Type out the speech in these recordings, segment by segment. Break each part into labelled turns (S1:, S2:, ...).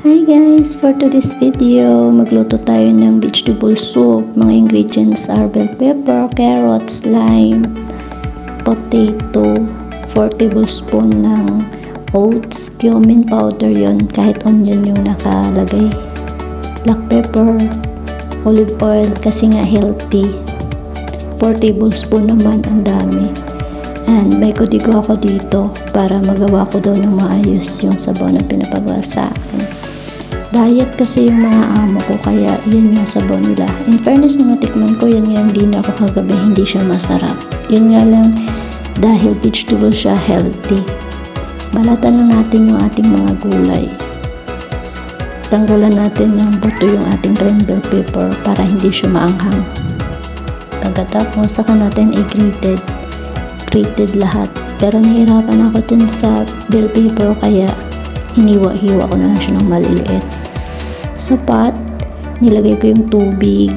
S1: Hi guys! For today's video, magluto tayo ng vegetable soup. Mga ingredients are bell pepper, carrots, lime, potato, 4 tablespoon ng oats, cumin powder yon, kahit onion yung nakalagay, black pepper, olive oil kasi nga healthy, 4 tablespoon naman, ang dami. And may kodigo ako dito para magawa ko daw ng maayos yung sabaw na pinapagawa sa akin. Diet kasi yung mga amo ko, kaya yan yung sabaw nila. In fairness, nung natikman ko, yan yung dinner ko kagabi, hindi siya masarap. Yun nga lang, dahil vegetable siya, healthy. Balatan lang natin yung ating mga gulay. Tanggalan natin ng buto yung ating green bell pepper para hindi siya maanghang. Pagkatapos, saka natin i-grated lahat. Pero nahirapan ako dun sa bell pepper, kaya hiniwa-hiwa ko na lang siya ng maliliit. Sa pot, nilagay ko yung tubig,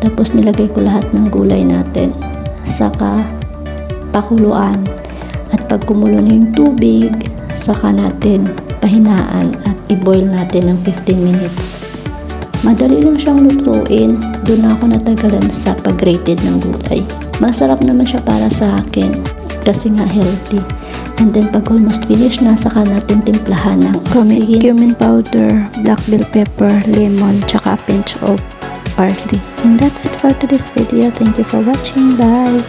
S1: tapos nilagay ko lahat ng gulay natin. Saka pakuluan. At pag kumulo na yung tubig, saka natin pahinaan at i-boil natin ng 15 minutes. Madali lang siyang lutuin. Doon ako natagalan sa pag-grated ng gulay. Masarap naman siya para sa akin kasi nga healthy. And then pag almost finished na, saka natin timplahan ng cumin powder, black bell pepper, lemon, tsaka a pinch of parsley. And that's it for today's video. Thank you for watching. Bye!